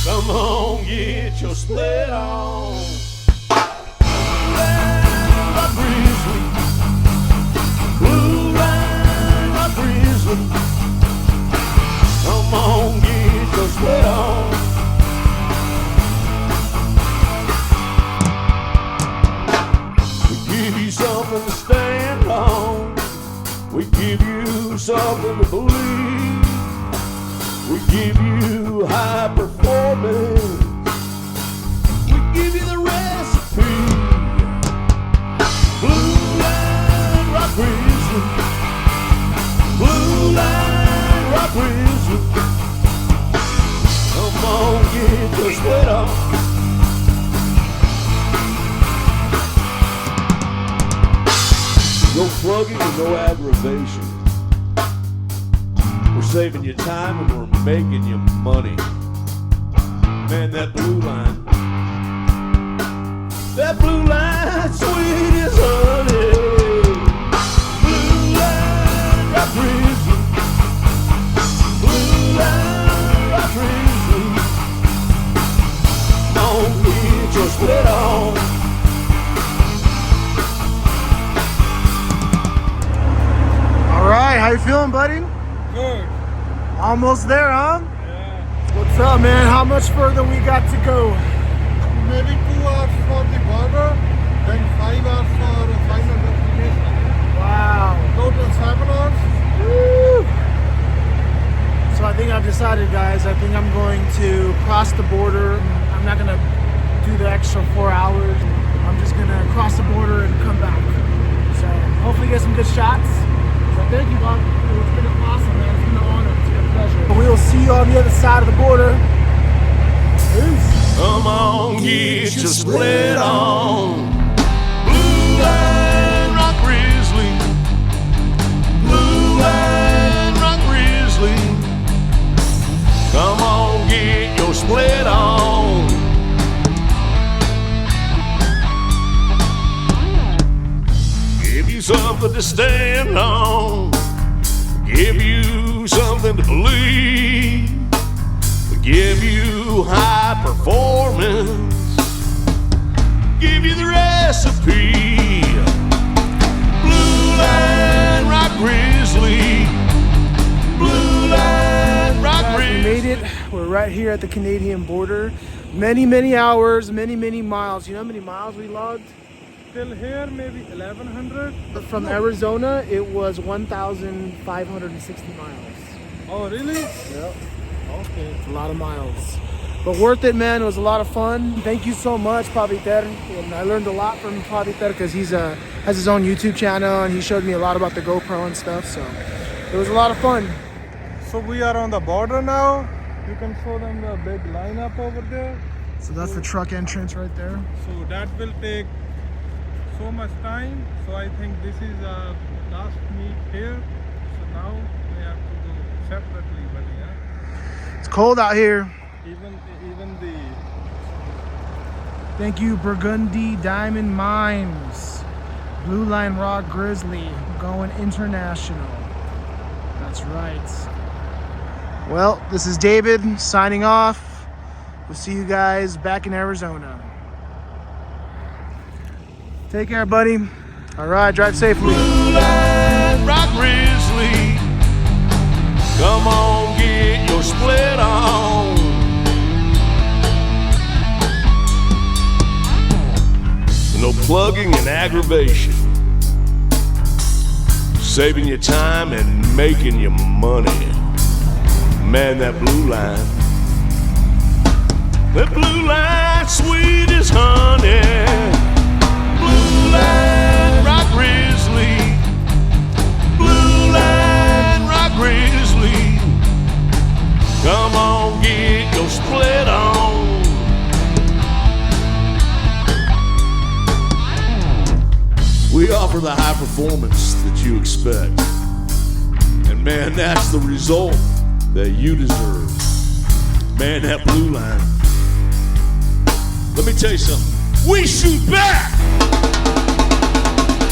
Come on, get your split on. Grizzly, blue line, rock Grizzly. Come on, get your split on. We give you something to stand on. We give you something to believe. We give you high performance. We give you the recipe. Blue line, rock Grizzly. Blue line, rock Grizzly. Come on, get your split on. No plugging and no aggravation. We're saving you time and we're making you money. Man, that blue line. That blue line, sweet as honey. Blue line, rock Grizzly. Blue line, rock Grizzly. Don't get your split on. All right, how you feeling, buddy? Good. Almost there, huh? Yeah. What's up, man? How much further we got to go? Maybe 2 hours for the border, then 5 hours for the final destination. Wow. Total 7 hours. Woo. So I think I've decided, guys. I think I'm going to cross the border. I'm not gonna do the extra 4 hours. I'm just gonna cross the border and come back. So hopefully get some good shots. So thank you, Bob. It's been awesome, man. It's been an honor. It's been a pleasure. We will see you on the other side of the border. Peace. Come on, get your split on. Blue line, rock Grizzly. Blue line, rock Grizzly. Come on, get your split on. Give you something to stand on. Give you something to believe. We give you high performance. Give you the recipe. Blue line, rock Grizzly. Blue line, rock Grizzly. We made it. We're right here at the Canadian border. Many hours, many miles. You know how many miles we logged? Till here, maybe 1100. From Arizona, it was 1,560 miles. Oh, really? Yep. Okay. It's a lot of miles. But worth it, man. It was a lot of fun. Thank you so much, Paviter. And I learned a lot from Paviter because he's has his own YouTube channel and he showed me a lot about the GoPro and stuff. So it was a lot of fun. So we are on the border now. You can show them the big lineup over there. So that's the truck entrance right there. So that will take so much time. So I think this is our last meet here. So now we have to go separately, but yeah. It's cold out here. Even the Thank you, Burgundy Diamond Mines. Blue Line Rock Grizzly going international. That's right. Well, this is David signing off. We'll see you guys back in Arizona. Take care, buddy. All right, drive safely. Blue line, rock Grizzly. Come on, get your split on. No plugging and aggravation. Saving you time and making you money. Man, that blue line. That blue line, sweet as honey. Blue line, rock Grizzly. Blue line, rock Grizzly. Come on, get your split on. We offer the high performance that you expect. And man, that's the result that you deserve. Man, that blue line. Let me tell you something. We shoot back!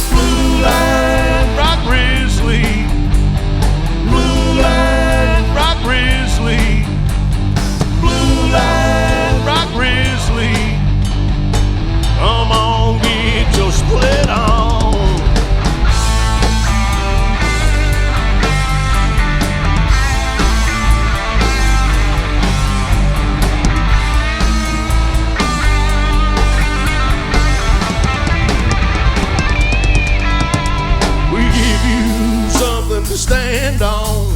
Blue line, rock Grizzly. Blue line, rock Grizzly. Blue line. stand on.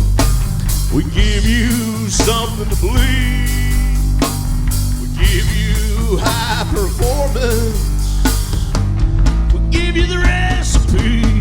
We give you something to believe. We give you high performance. We give you the recipe.